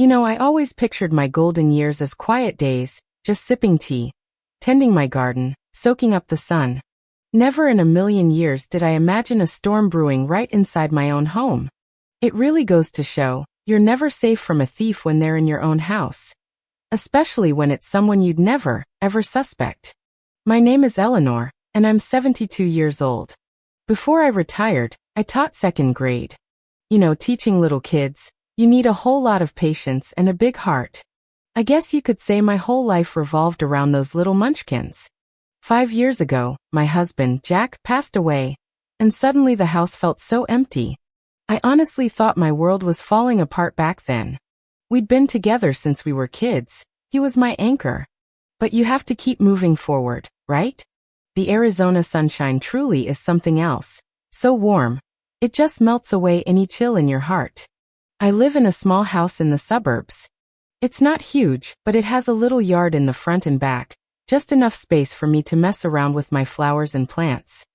I always pictured my golden years as quiet days, just sipping tea, tending my garden, soaking up the sun. Never in a million years did I imagine a storm brewing right inside my own home. It really goes to show, you're never safe from a thief when they're in your own house. Especially when it's someone you'd never, ever suspect. My name is Eleanor, and I'm 72 years old. Before I retired, I taught second grade. Teaching little kids, you need a whole lot of patience and a big heart. I guess you could say my whole life revolved around those little munchkins. 5 years ago, my husband, Jack, passed away, and suddenly the house felt so empty. I honestly thought my world was falling apart back then. We'd been together since we were kids. He was my anchor. But you have to keep moving forward, right? The Arizona sunshine truly is something else. So warm. It just melts away any chill in your heart. I live in a small house in the suburbs. It's not huge, but it has a little yard in the front and back, just enough space for me to mess around with my flowers and plants.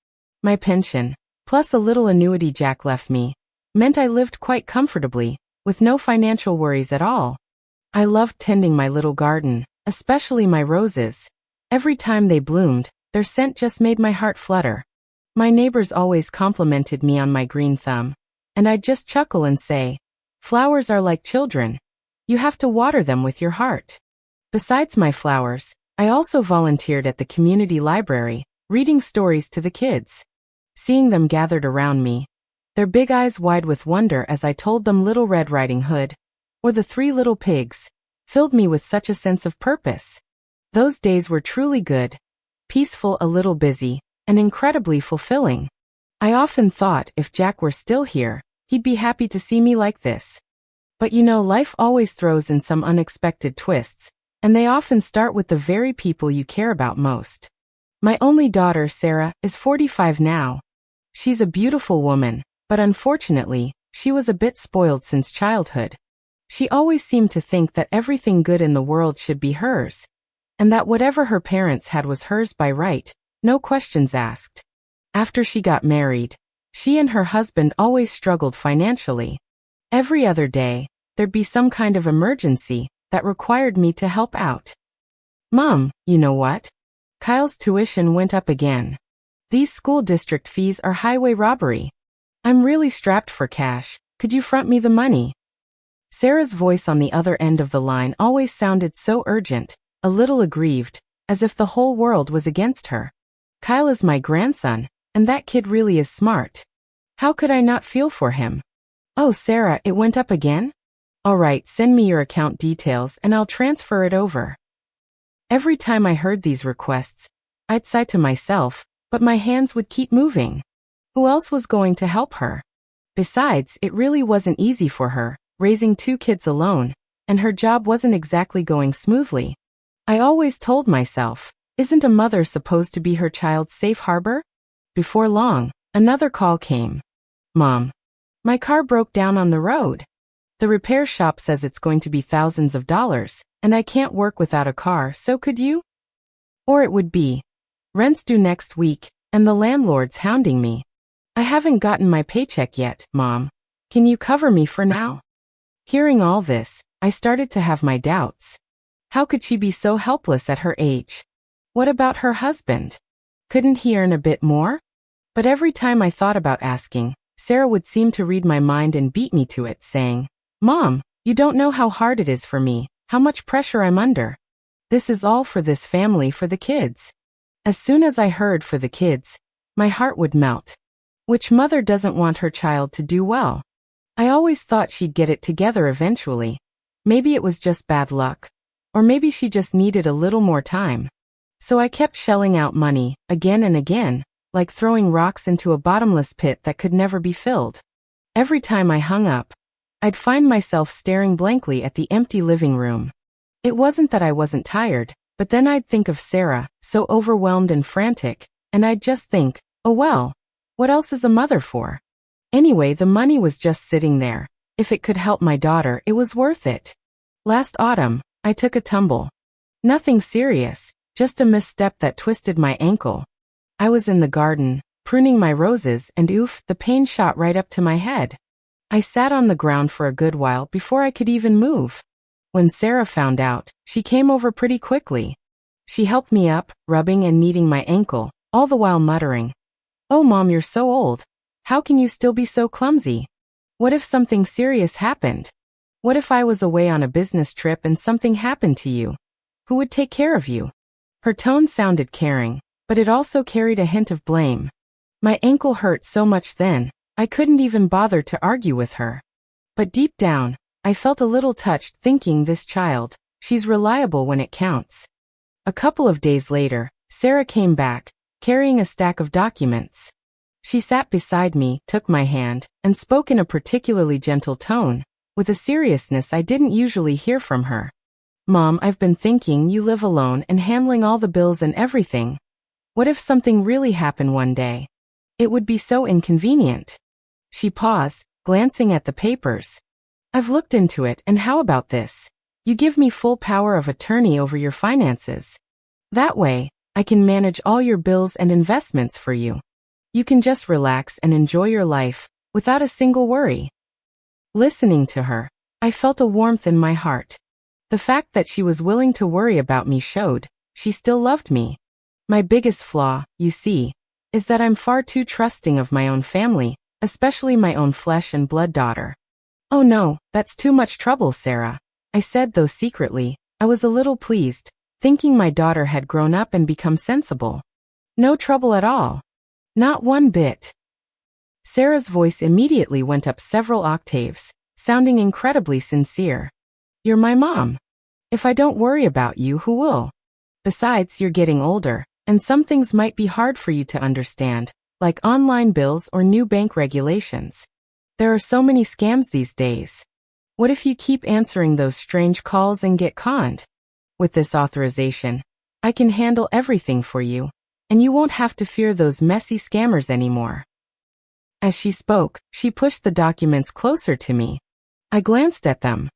My pension, plus a little annuity Jack left me, meant I lived quite comfortably, with no financial worries at all. I loved tending my little garden, especially my roses. Every time they bloomed, their scent just made my heart flutter. My neighbors always complimented me on my green thumb, and I'd just chuckle and say, "Flowers are like children. You have to water them with your heart." Besides my flowers, I also volunteered at the community library, reading stories to the kids. Seeing them gathered around me, their big eyes wide with wonder as I told them Little Red Riding Hood, or The Three Little Pigs, filled me with such a sense of purpose. Those days were truly good, peaceful, a little busy, and incredibly fulfilling. I often thought if Jack were still here, he'd be happy to see me like this. But life always throws in some unexpected twists, and they often start with the very people you care about most. My only daughter, Sarah, is 45 now. She's a beautiful woman, but unfortunately, she was a bit spoiled since childhood. She always seemed to think that everything good in the world should be hers, and that whatever her parents had was hers by right, no questions asked. After she got married, she and her husband always struggled financially. Every other day, there'd be some kind of emergency that required me to help out. "Mom, you know what? Kyle's tuition went up again. These school district fees are highway robbery. I'm really strapped for cash. Could you front me the money?" Sarah's voice on the other end of the line always sounded so urgent, a little aggrieved, as if the whole world was against her. Kyle is my grandson, and that kid really is smart. How could I not feel for him? "Oh, Sarah, it went up again? All right, send me your account details and I'll transfer it over." Every time I heard these requests, I'd sigh to myself, but my hands would keep moving. Who else was going to help her? Besides, it really wasn't easy for her, raising 2 kids alone, and her job wasn't exactly going smoothly. I always told myself, isn't a mother supposed to be her child's safe harbor? Before long, another call came. "Mom, my car broke down on the road. The repair shop says it's going to be thousands of dollars, and I can't work without a car, so could you?" Or it would be, "Rent's due next week, and the landlord's hounding me. I haven't gotten my paycheck yet, Mom. Can you cover me for now?" Hearing all this, I started to have my doubts. How could she be so helpless at her age? What about her husband? Couldn't he earn a bit more? But every time I thought about asking, Sarah would seem to read my mind and beat me to it, saying, "Mom, you don't know how hard it is for me, how much pressure I'm under. This is all for this family, for the kids." As soon as I heard "for the kids," my heart would melt. Which mother doesn't want her child to do well? I always thought she'd get it together eventually. Maybe it was just bad luck. Or maybe she just needed a little more time. So I kept shelling out money, again and again, like throwing rocks into a bottomless pit that could never be filled. Every time I hung up, I'd find myself staring blankly at the empty living room. It wasn't that I wasn't tired, but then I'd think of Sarah, so overwhelmed and frantic, and I'd just think, oh well, what else is a mother for? Anyway, the money was just sitting there. If it could help my daughter, it was worth it. Last autumn, I took a tumble. Nothing serious, just a misstep that twisted my ankle. I was in the garden, pruning my roses, and oof, the pain shot right up to my head. I sat on the ground for a good while before I could even move. When Sarah found out, she came over pretty quickly. She helped me up, rubbing and kneading my ankle, all the while muttering, "Oh Mom, you're so old. How can you still be so clumsy? What if something serious happened? What if I was away on a business trip and something happened to you? Who would take care of you?" Her tone sounded caring, but it also carried a hint of blame. My ankle hurt so much then, I couldn't even bother to argue with her. But deep down, I felt a little touched thinking, this child, she's reliable when it counts. A couple of days later, Sarah came back, carrying a stack of documents. She sat beside me, took my hand, and spoke in a particularly gentle tone, with a seriousness I didn't usually hear from her. "Mom, I've been thinking, you live alone and handling all the bills and everything. What if something really happened one day? It would be so inconvenient." She paused, glancing at the papers. "I've looked into it, and how about this? You give me full power of attorney over your finances. That way, I can manage all your bills and investments for you. You can just relax and enjoy your life, without a single worry." Listening to her, I felt a warmth in my heart. The fact that she was willing to worry about me showed she still loved me. My biggest flaw, you see, is that I'm far too trusting of my own family, especially my own flesh and blood daughter. "Oh no, that's too much trouble, Sarah," I said, though secretly, I was a little pleased, thinking my daughter had grown up and become sensible. "No trouble at all. Not one bit." Sarah's voice immediately went up several octaves, sounding incredibly sincere. "You're my mom. If I don't worry about you, who will? Besides, you're getting older, and some things might be hard for you to understand, like online bills or new bank regulations. There are so many scams these days. What if you keep answering those strange calls and get conned? With this authorization, I can handle everything for you, and you won't have to fear those messy scammers anymore." As she spoke, she pushed the documents closer to me. I glanced at them.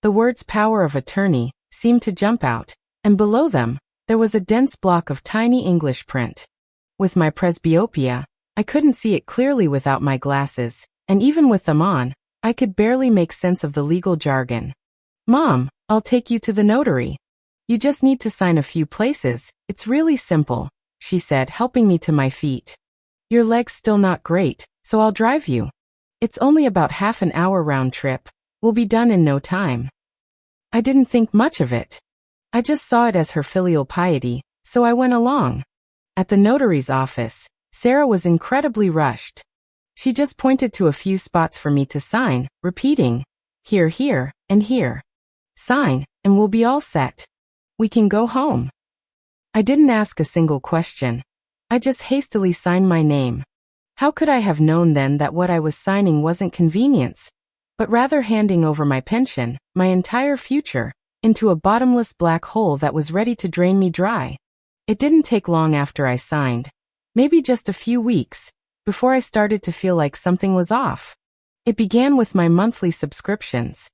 The words "power of attorney" seemed to jump out, and below them, there was a dense block of tiny English print. With my presbyopia, I couldn't see it clearly without my glasses, and even with them on, I could barely make sense of the legal jargon. "Mom, I'll take you to the notary. You just need to sign a few places, it's really simple," she said, helping me to my feet. "Your leg's still not great, so I'll drive you. It's only about half an hour round trip. We'll be done in no time." I didn't think much of it. I just saw it as her filial piety, so I went along. At the notary's office, Sarah was incredibly rushed. She just pointed to a few spots for me to sign, repeating, "Here, here, and here. Sign, and we'll be all set. We can go home." I didn't ask a single question. I just hastily signed my name. How could I have known then that what I was signing wasn't convenience, but rather handing over my pension, my entire future, into a bottomless black hole that was ready to drain me dry? It didn't take long after I signed, maybe just a few weeks, before I started to feel like something was off. It began with my monthly subscriptions.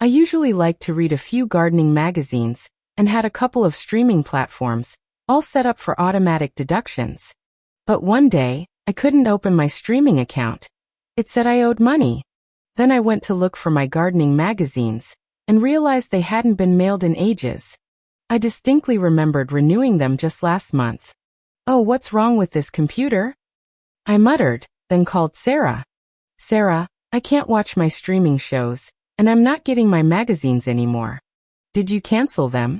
I usually liked to read a few gardening magazines, and had a couple of streaming platforms, all set up for automatic deductions. But one day, I couldn't open my streaming account. It said I owed money. Then I went to look for my gardening magazines, and realized they hadn't been mailed in ages. I distinctly remembered renewing them just last month. "Oh, what's wrong with this computer?" I muttered, then called Sarah. "Sarah, I can't watch my streaming shows, and I'm not getting my magazines anymore. Did you cancel them?"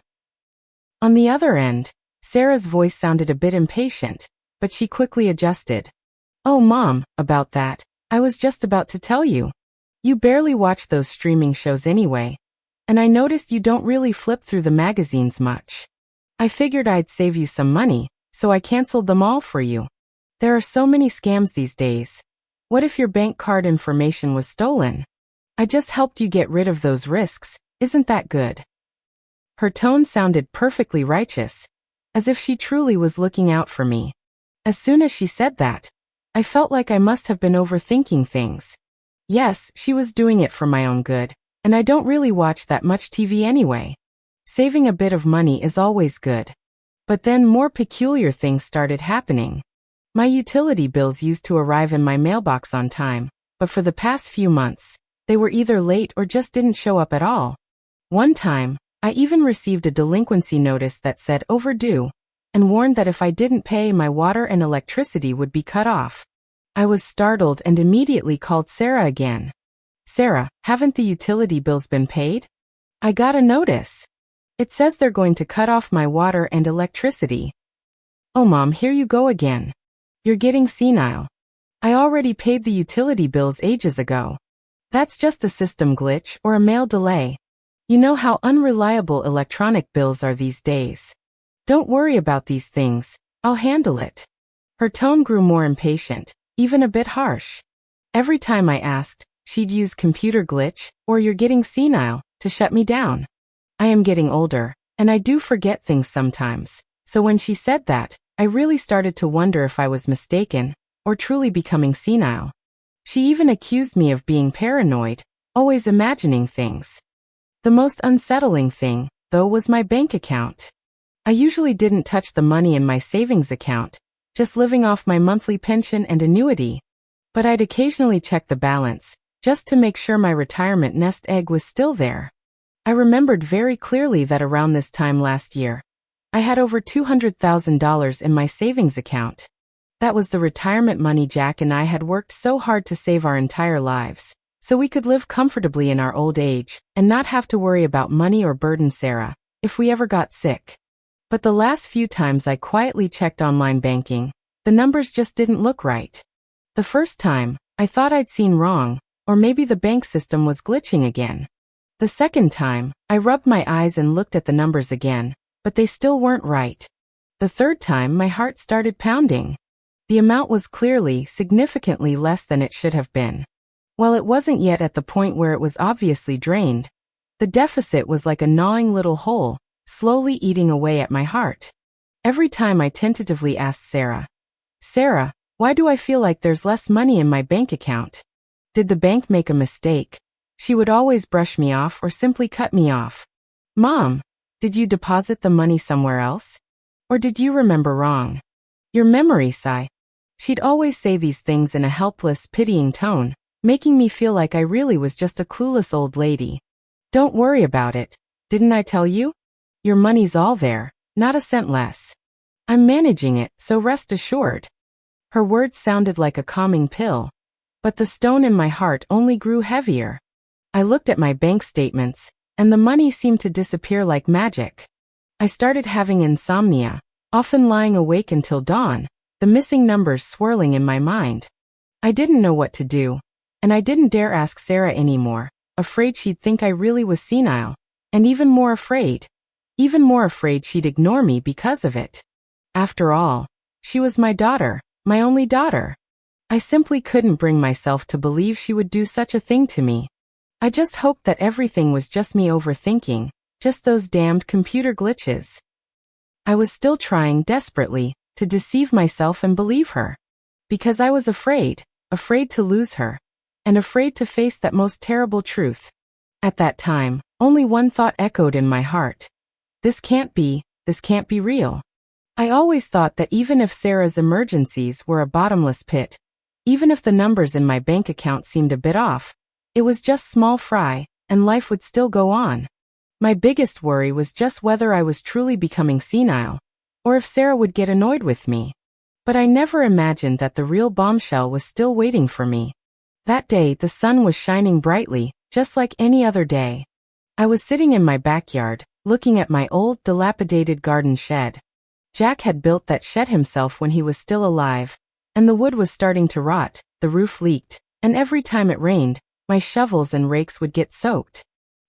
On the other end, Sarah's voice sounded a bit impatient, but she quickly adjusted. "Oh, Mom, about that, I was just about to tell you. You barely watch those streaming shows anyway, and I noticed you don't really flip through the magazines much. I figured I'd save you some money, so I canceled them all for you. There are so many scams these days. What if your bank card information was stolen? I just helped you get rid of those risks, isn't that good?" Her tone sounded perfectly righteous, as if she truly was looking out for me. As soon as she said that, I felt like I must have been overthinking things. Yes, she was doing it for my own good, and I don't really watch that much TV anyway. Saving a bit of money is always good. But then more peculiar things started happening. My utility bills used to arrive in my mailbox on time, but for the past few months, they were either late or just didn't show up at all. One time, I even received a delinquency notice that said overdue and warned that if I didn't pay, my water and electricity would be cut off. I was startled and immediately called Sarah again. Sarah, haven't the utility bills been paid? I got a notice. It says they're going to cut off my water and electricity. Oh Mom, here you go again. You're getting senile. I already paid the utility bills ages ago. That's just a system glitch or a mail delay. You know how unreliable electronic bills are these days. Don't worry about these things, I'll handle it. Her tone grew more impatient, even a bit harsh. Every time I asked, she'd use computer glitch or you're getting senile to shut me down. I am getting older, and I do forget things sometimes, so when she said that, I really started to wonder if I was mistaken or truly becoming senile. She even accused me of being paranoid, always imagining things. The most unsettling thing, though, was my bank account. I usually didn't touch the money in my savings account, just living off my monthly pension and annuity. But I'd occasionally check the balance, just to make sure my retirement nest egg was still there. I remembered very clearly that around this time last year, I had over $200,000 in my savings account. That was the retirement money Jack and I had worked so hard to save our entire lives, so we could live comfortably in our old age and not have to worry about money or burden Sarah if we ever got sick. But the last few times I quietly checked online banking, the numbers just didn't look right. The first time, I thought I'd seen wrong, or maybe the bank system was glitching again. The second time, I rubbed my eyes and looked at the numbers again, but they still weren't right. The third time, my heart started pounding. The amount was clearly significantly less than it should have been. While it wasn't yet at the point where it was obviously drained, the deficit was like a gnawing little hole, slowly eating away at my heart. Every time I tentatively asked Sarah, Sarah, why do I feel like there's less money in my bank account? Did the bank make a mistake? She would always brush me off or simply cut me off. Mom, did you deposit the money somewhere else? Or did you remember wrong? Your memory, sigh. She'd always say these things in a helpless, pitying tone, making me feel like I really was just a clueless old lady. Don't worry about it. Didn't I tell you? Your money's all there, not a cent less. I'm managing it, so rest assured. Her words sounded like a calming pill, but the stone in my heart only grew heavier. I looked at my bank statements, and the money seemed to disappear like magic. I started having insomnia, often lying awake until dawn, the missing numbers swirling in my mind. I didn't know what to do, and I didn't dare ask Sarah anymore, afraid she'd think I really was senile, and even more afraid she'd ignore me because of it. After all, she was my daughter, my only daughter. I simply couldn't bring myself to believe she would do such a thing to me. I just hoped that everything was just me overthinking, just those damned computer glitches. I was still trying desperately to deceive myself and believe her. Because I was afraid to lose her, and afraid to face that most terrible truth. At that time, only one thought echoed in my heart. This can't be real. I always thought that even if Sarah's emergencies were a bottomless pit, even if the numbers in my bank account seemed a bit off, it was just small fry, and life would still go on. My biggest worry was just whether I was truly becoming senile, or if Sarah would get annoyed with me. But I never imagined that the real bombshell was still waiting for me. That day, the sun was shining brightly, just like any other day. I was sitting in my backyard, looking at my old, dilapidated garden shed. Jack had built that shed himself when he was still alive, and the wood was starting to rot, the roof leaked, and every time it rained, my shovels and rakes would get soaked.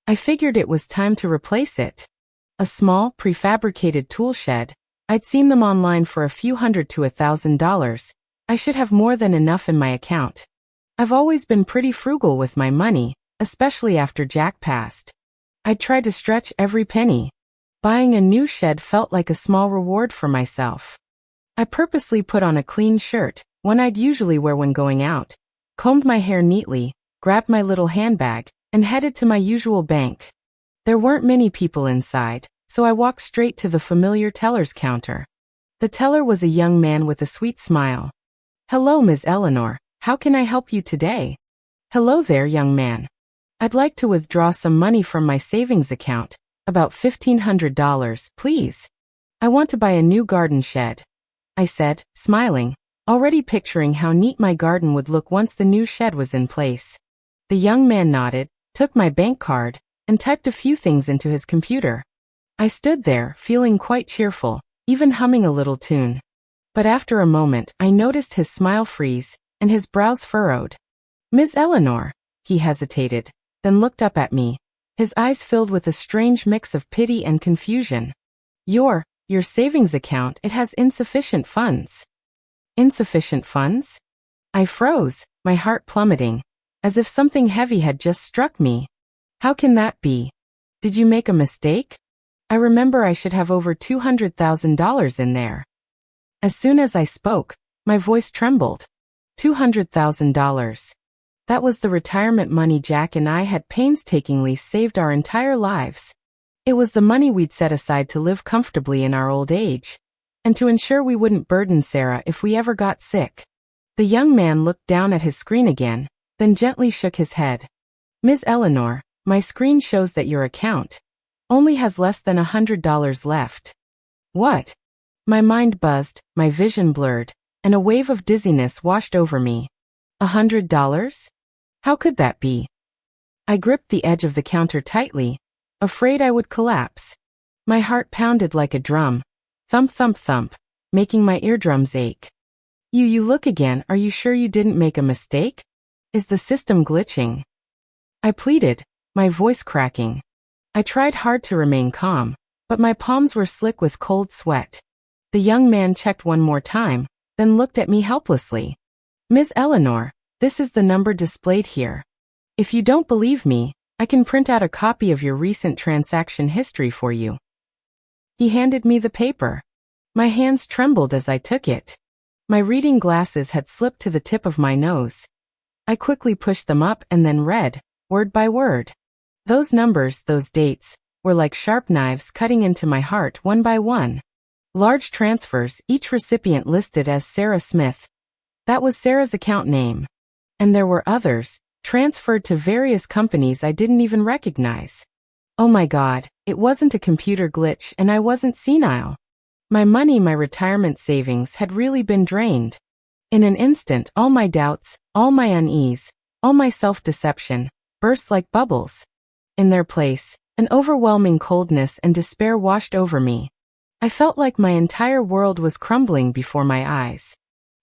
I figured it was time to replace it. A small, prefabricated tool shed. I'd seen them online for a few $100 to $1,000. I should have more than enough in my account. I've always been pretty frugal with my money, especially after Jack passed. I'd tried to stretch every penny. Buying a new shed felt like a small reward for myself. I purposely put on a clean shirt, one I'd usually wear when going out, combed my hair neatly, grabbed my little handbag, and headed to my usual bank. There weren't many people inside, so I walked straight to the familiar teller's counter. The teller was a young man with a sweet smile. "Hello, Ms. Eleanor. How can I help you today?" "Hello there, young man. I'd like to withdraw some money from my savings account, about $1,500, please. I want to buy a new garden shed, I said, smiling, already picturing how neat my garden would look once the new shed was in place. The young man nodded, took my bank card, and typed a few things into his computer. I stood there, feeling quite cheerful, even humming a little tune. But after a moment, I noticed his smile freeze, and his brows furrowed. "Miss Eleanor," he hesitated, then looked up at me, his eyes filled with a strange mix of pity and confusion. Your savings account, it has insufficient funds." Insufficient funds? I froze, my heart plummeting, as if something heavy had just struck me. How can that be? Did you make a mistake? I remember I should have over $200,000 in there. As soon as I spoke, my voice trembled. $200,000. That was the retirement money Jack and I had painstakingly saved our entire lives. It was the money we'd set aside to live comfortably in our old age, and to ensure we wouldn't burden Sarah if we ever got sick. The young man looked down at his screen again, then gently shook his head. "Ms. Eleanor, my screen shows that your account only has less than $100 left." What? My mind buzzed, my vision blurred, and a wave of dizziness washed over me. $100? How could that be? I gripped the edge of the counter tightly, afraid I would collapse. My heart pounded like a drum, thump thump thump, making my eardrums ache. You look again, are you sure you didn't make a mistake? Is the system glitching?" I pleaded, my voice cracking. I tried hard to remain calm, but my palms were slick with cold sweat. The young man checked one more time, then looked at me helplessly. "Ms. Eleanor, this is the number displayed here. If you don't believe me, I can print out a copy of your recent transaction history for you." He handed me the paper. My hands trembled as I took it. My reading glasses had slipped to the tip of my nose. I quickly pushed them up and then read, word by word. Those numbers, those dates, were like sharp knives cutting into my heart one by one. Large transfers, each recipient listed as Sarah Smith. That was Sarah's account name. And there were others, transferred to various companies I didn't even recognize. Oh my God, it wasn't a computer glitch and I wasn't senile. My money, my retirement savings had really been drained. In an instant, all my doubts, all my unease, all my self-deception, burst like bubbles. In their place, an overwhelming coldness and despair washed over me. I felt like my entire world was crumbling before my eyes.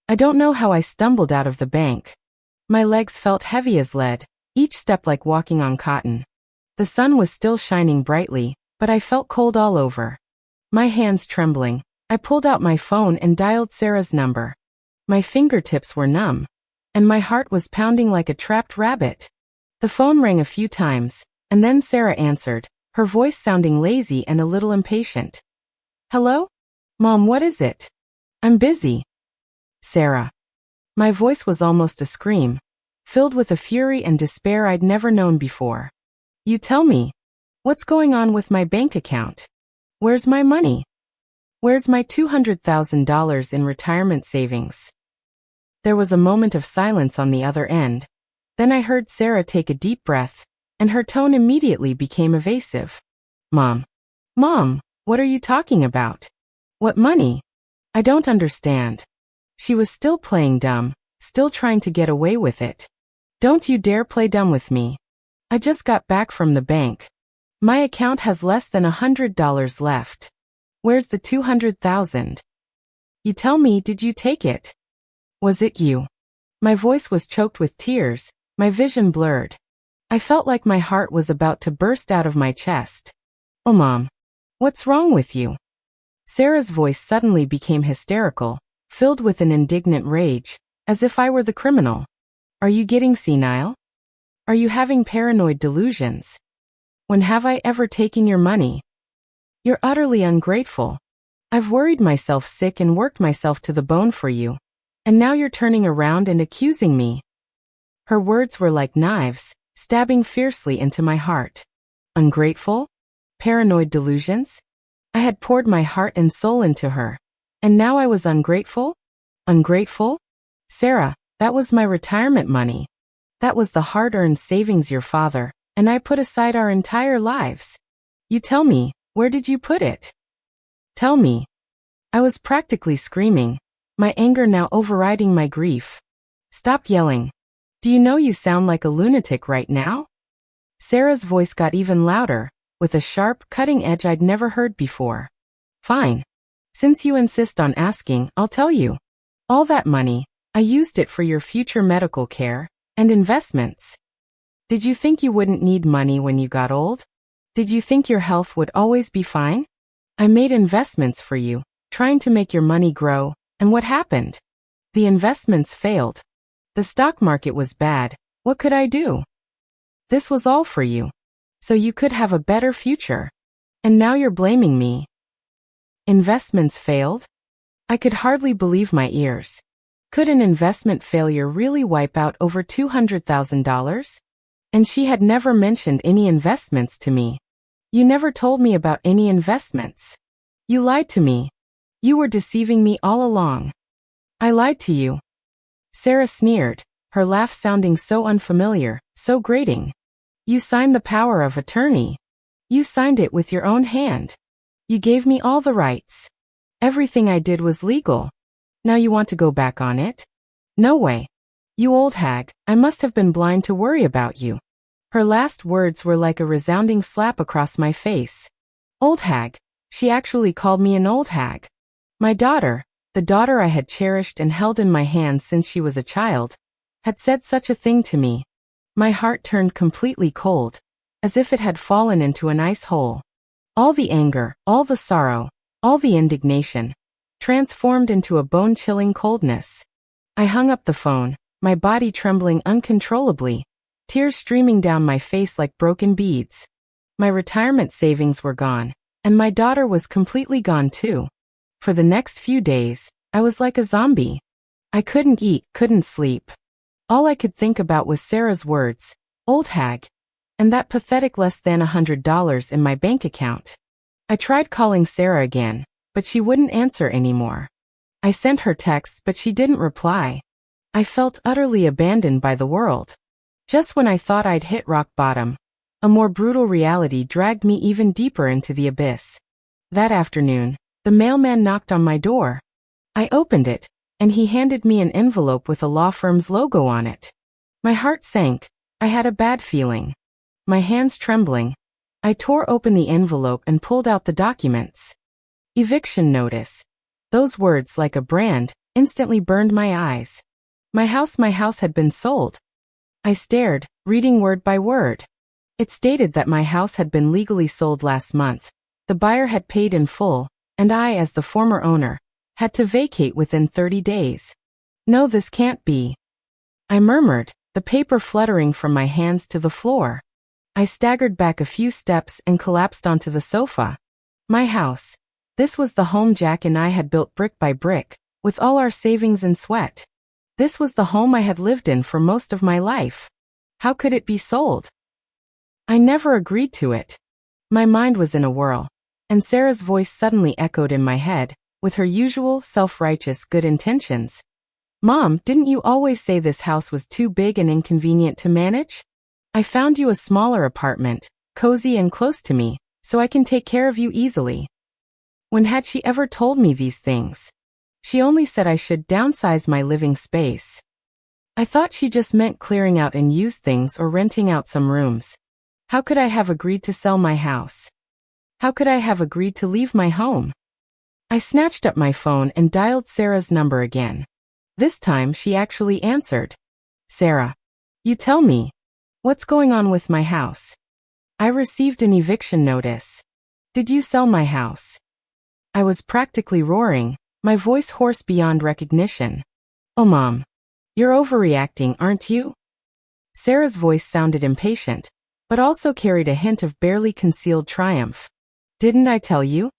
I don't know how I stumbled out of the bank. My legs felt heavy as lead, each step like walking on cotton. The sun was still shining brightly, but I felt cold all over. My hands trembling, I pulled out my phone and dialed Sarah's number. My fingertips were numb, and my heart was pounding like a trapped rabbit. The phone rang a few times, and then Sarah answered, her voice sounding lazy and a little impatient. "Hello? Mom, what is it?" "I'm busy." "Sarah." My voice was almost a scream, filled with a fury and despair I'd never known before. "You tell me. What's going on with my bank account? Where's my money? Where's my $200,000 in retirement savings?" There was a moment of silence on the other end. Then I heard Sarah take a deep breath, and her tone immediately became evasive. Mom, what are you talking about? What money? I don't understand." She was still playing dumb, still trying to get away with it. "Don't you dare play dumb with me. I just got back from the bank. My account has less than $100 left. Where's the $200,000? You tell me, did you take it? Was it you?" My voice was choked with tears, my vision blurred. I felt like my heart was about to burst out of my chest. "Oh, Mom, what's wrong with you?" Sarah's voice suddenly became hysterical, filled with an indignant rage, as if I were the criminal. "Are you getting senile? Are you having paranoid delusions? When have I ever taken your money? You're utterly ungrateful. I've worried myself sick and worked myself to the bone for you, and now you're turning around and accusing me." Her words were like knives, stabbing fiercely into my heart. Ungrateful? Paranoid delusions? I had poured my heart and soul into her, and now I was ungrateful? Ungrateful? Sarah, that was my retirement money. That was the hard-earned savings your father, and I put aside our entire lives. You tell me, where did you put it? Tell me. I was practically screaming, my anger now overriding my grief. Stop yelling. Do you know you sound like a lunatic right now? Sarah's voice got even louder, with a sharp, cutting edge I'd never heard before. Fine. Since you insist on asking, I'll tell you. All that money, I used it for your future medical care and investments. Did you think you wouldn't need money when you got old? Did you think your health would always be fine? I made investments for you, trying to make your money grow, and what happened? The investments failed. The stock market was bad. What could I do? This was all for you, so you could have a better future. And now you're blaming me. Investments failed? I could hardly believe my ears. Could an investment failure really wipe out over $200,000? And she had never mentioned any investments to me. You never told me about any investments. You lied to me. You were deceiving me all along. I lied to you. Sarah sneered, her laugh sounding so unfamiliar, so grating. You signed the power of attorney. You signed it with your own hand. You gave me all the rights. Everything I did was legal. Now you want to go back on it? No way. You old hag, I must have been blind to worry about you. Her last words were like a resounding slap across my face. Old hag. She actually called me an old hag. My daughter, the daughter I had cherished and held in my hands since she was a child, had said such a thing to me. My heart turned completely cold, as if it had fallen into an ice hole. All the anger, all the sorrow, all the indignation, transformed into a bone-chilling coldness. I hung up the phone, my body trembling uncontrollably, tears streaming down my face like broken beads. My retirement savings were gone, and my daughter was completely gone too. For the next few days, I was like a zombie. I couldn't eat, couldn't sleep. All I could think about was Sarah's words, old hag, and that pathetic less than $100 in my bank account. I tried calling Sarah again, but she wouldn't answer anymore. I sent her texts, but she didn't reply. I felt utterly abandoned by the world. Just when I thought I'd hit rock bottom, a more brutal reality dragged me even deeper into the abyss. That afternoon, the mailman knocked on my door. I opened it, and he handed me an envelope with a law firm's logo on it. My heart sank. I had a bad feeling. My hands trembling, I tore open the envelope and pulled out the documents. Eviction notice. Those words, like a brand, instantly burned my eyes. My house had been sold. I stared, reading word by word. It stated that my house had been legally sold last month. The buyer had paid in full, and I, as the former owner, had to vacate within 30 days. No, this can't be. I murmured, the paper fluttering from my hands to the floor. I staggered back a few steps and collapsed onto the sofa. My house. This was the home Jack and I had built brick by brick, with all our savings and sweat. This was the home I had lived in for most of my life. How could it be sold? I never agreed to it. My mind was in a whirl, and Sarah's voice suddenly echoed in my head, with her usual self-righteous good intentions. Mom, didn't you always say this house was too big and inconvenient to manage? I found you a smaller apartment, cozy and close to me, so I can take care of you easily. When had she ever told me these things? She only said I should downsize my living space. I thought she just meant clearing out unused things or renting out some rooms. How could I have agreed to sell my house? How could I have agreed to leave my home? I snatched up my phone and dialed Sarah's number again. This time she actually answered. Sarah. You tell me. What's going on with my house? I received an eviction notice. Did you sell my house? I was practically roaring, my voice hoarse beyond recognition. Oh, Mom. You're overreacting, aren't you? Sarah's voice sounded impatient, but also carried a hint of barely concealed triumph. Didn't I tell you?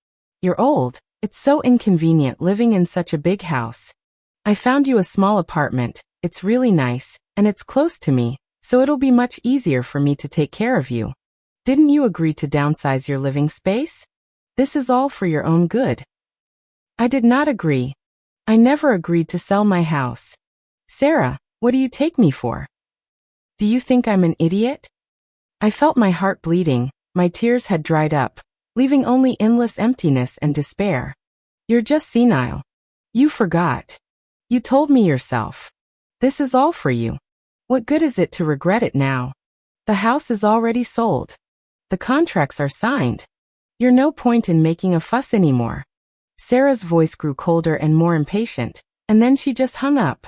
You're old. It's so inconvenient living in such a big house. I found you a small apartment, it's really nice, and it's close to me, so it'll be much easier for me to take care of you. Didn't you agree to downsize your living space? This is all for your own good. I did not agree. I never agreed to sell my house. Sarah, what do you take me for? Do you think I'm an idiot? I felt my heart bleeding, my tears had dried up, leaving only endless emptiness and despair. You're just senile. You forgot. You told me yourself. This is all for you. What good is it to regret it now? The house is already sold. The contracts are signed. You're no point in making a fuss anymore. Sarah's voice grew colder and more impatient, and then she just hung up.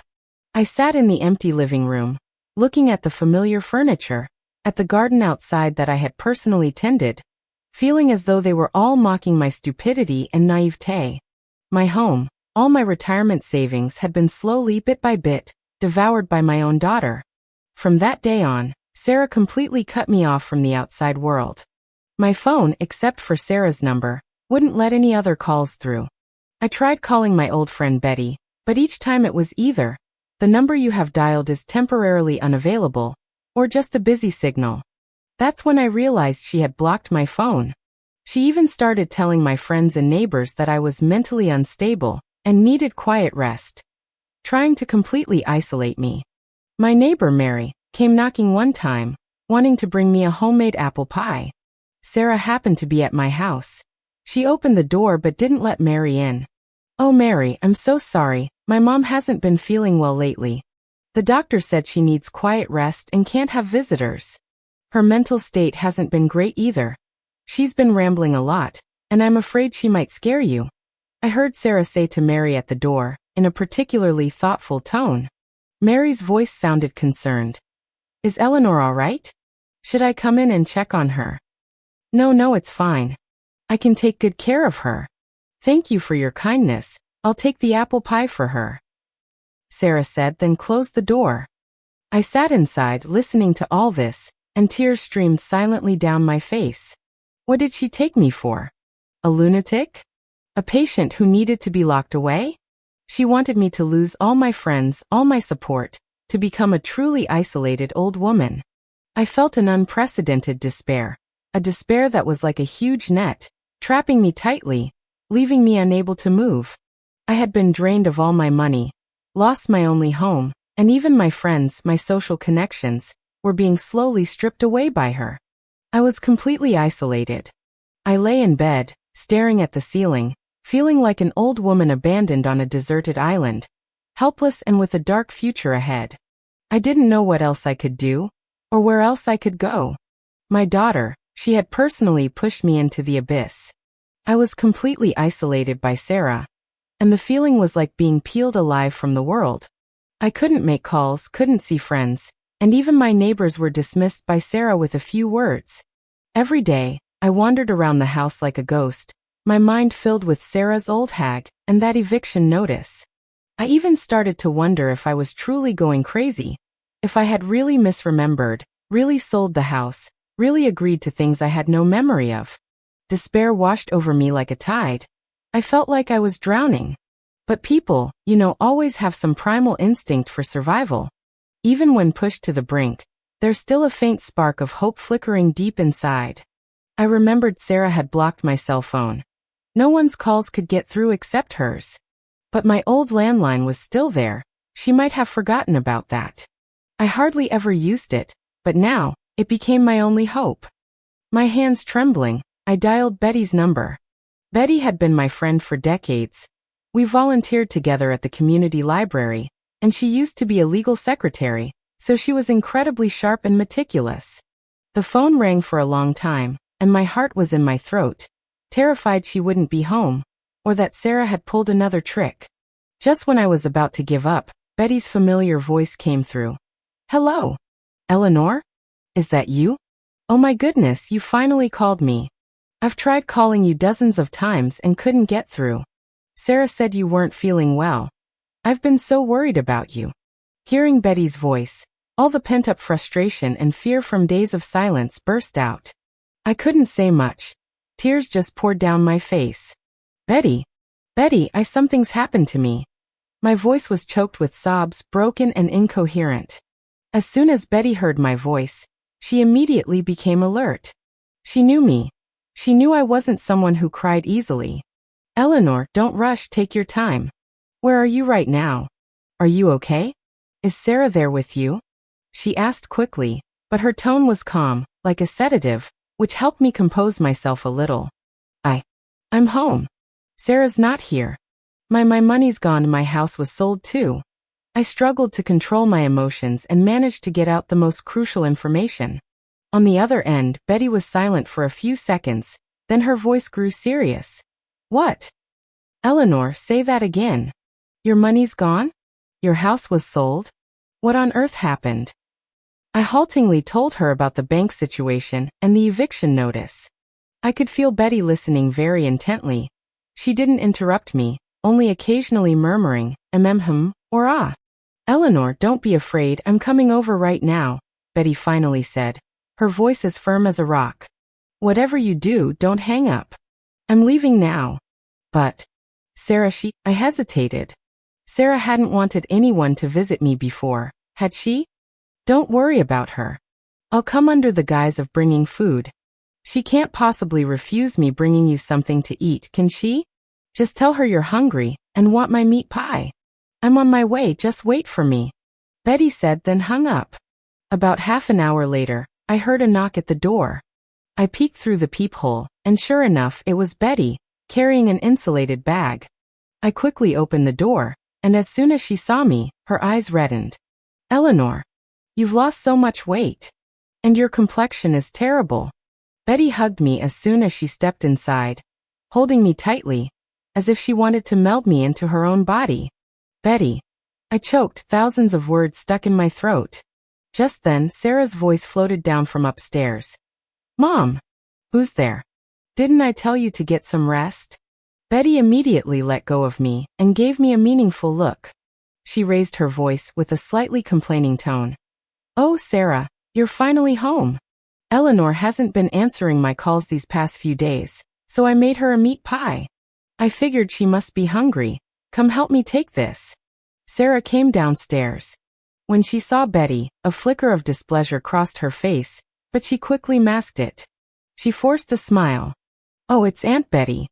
I sat in the empty living room, looking at the familiar furniture, at the garden outside that I had personally tended, feeling as though they were all mocking my stupidity and naivete. My home, all my retirement savings had been slowly, bit by bit, devoured by my own daughter. From that day on, Sarah completely cut me off from the outside world. My phone, except for Sarah's number, wouldn't let any other calls through. I tried calling my old friend Betty, but each time it was either, the number you have dialed is temporarily unavailable, or just a busy signal. That's when I realized she had blocked my phone. She even started telling my friends and neighbors that I was mentally unstable and needed quiet rest, trying to completely isolate me. My neighbor Mary came knocking one time, wanting to bring me a homemade apple pie. Sarah happened to be at my house. She opened the door but didn't let Mary in. "Oh Mary, I'm so sorry, my mom hasn't been feeling well lately. The doctor said she needs quiet rest and can't have visitors. Her mental state hasn't been great either. She's been rambling a lot, and I'm afraid she might scare you." I heard Sarah say to Mary at the door, in a particularly thoughtful tone. Mary's voice sounded concerned. "Is Eleanor all right? Should I come in and check on her?" No, it's fine. I can take good care of her. Thank you for your kindness. I'll take the apple pie for her," Sarah said, then closed the door. I sat inside, listening to all this, and tears streamed silently down my face. What did she take me for? A lunatic? A patient who needed to be locked away? She wanted me to lose all my friends, all my support, to become a truly isolated old woman. I felt an unprecedented despair, a despair that was like a huge net, trapping me tightly, leaving me unable to move. I had been drained of all my money, lost my only home, and even my friends, my social connections, were being slowly stripped away by her. I was completely isolated. I lay in bed, staring at the ceiling, feeling like an old woman abandoned on a deserted island, helpless and with a dark future ahead. I didn't know what else I could do, or where else I could go. My daughter, she had personally pushed me into the abyss. I was completely isolated by Sarah, and the feeling was like being peeled alive from the world. I couldn't make calls, couldn't see friends, and even my neighbors were dismissed by Sarah with a few words. Every day, I wandered around the house like a ghost, my mind filled with Sarah's old hag and that eviction notice. I even started to wonder if I was truly going crazy, if I had really misremembered, really sold the house, really agreed to things I had no memory of. Despair washed over me like a tide. I felt like I was drowning. But people, always have some primal instinct for survival. Even when pushed to the brink, there's still a faint spark of hope flickering deep inside. I remembered Sarah had blocked my cell phone. No one's calls could get through except hers. But my old landline was still there. She might have forgotten about that. I hardly ever used it, but now, it became my only hope. My hands trembling, I dialed Betty's number. Betty had been my friend for decades. We volunteered together at the community library, and she used to be a legal secretary, so she was incredibly sharp and meticulous. The phone rang for a long time, and my heart was in my throat, terrified she wouldn't be home, or that Sarah had pulled another trick. Just when I was about to give up, Betty's familiar voice came through. "Hello? Eleanor? Is that you? Oh my goodness, you finally called me. I've tried calling you dozens of times and couldn't get through. Sarah said you weren't feeling well. I've been so worried about you." Hearing Betty's voice, all the pent-up frustration and fear from days of silence burst out. I couldn't say much. Tears just poured down my face. Betty, something's happened to me." My voice was choked with sobs, broken and incoherent. As soon as Betty heard my voice, she immediately became alert. She knew me. She knew I wasn't someone who cried easily. "Eleanor, don't rush, take your time. Where are you right now? Are you okay? Is Sarah there with you?" She asked quickly, but her tone was calm, like a sedative, which helped me compose myself a little. I'm home. Sarah's not here. My money's gone. My house was sold too. I struggled to control my emotions and managed to get out the most crucial information. On the other end, Betty was silent for a few seconds, then her voice grew serious. What? Eleanor, say that again. Your money's gone? Your house was sold? What on earth happened? I haltingly told her about the bank situation and the eviction notice. I could feel Betty listening very intently. She didn't interrupt me, only occasionally murmuring, or ah. Eleanor, don't be afraid, I'm coming over right now, Betty finally said, her voice as firm as a rock. Whatever you do, don't hang up. I'm leaving now. But, Sarah, I hesitated. Sarah hadn't wanted anyone to visit me before, had she? Don't worry about her. I'll come under the guise of bringing food. She can't possibly refuse me bringing you something to eat, can she? Just tell her you're hungry and want my meat pie. I'm on my way, just wait for me. Betty said, then hung up. About half an hour later, I heard a knock at the door. I peeked through the peephole, and sure enough, it was Betty, carrying an insulated bag. I quickly opened the door, and as soon as she saw me, her eyes reddened. Eleanor, you've lost so much weight. And your complexion is terrible. Betty hugged me as soon as she stepped inside, holding me tightly, as if she wanted to meld me into her own body. Betty. I choked, thousands of words stuck in my throat. Just then, Sarah's voice floated down from upstairs. Mom! Who's there? Didn't I tell you to get some rest? Betty immediately let go of me and gave me a meaningful look. She raised her voice with a slightly complaining tone. Oh, Sarah, you're finally home. Eleanor hasn't been answering my calls these past few days, so I made her a meat pie. I figured she must be hungry. Come help me take this. Sarah came downstairs. When she saw Betty, a flicker of displeasure crossed her face, but she quickly masked it. She forced a smile. Oh, it's Aunt Betty.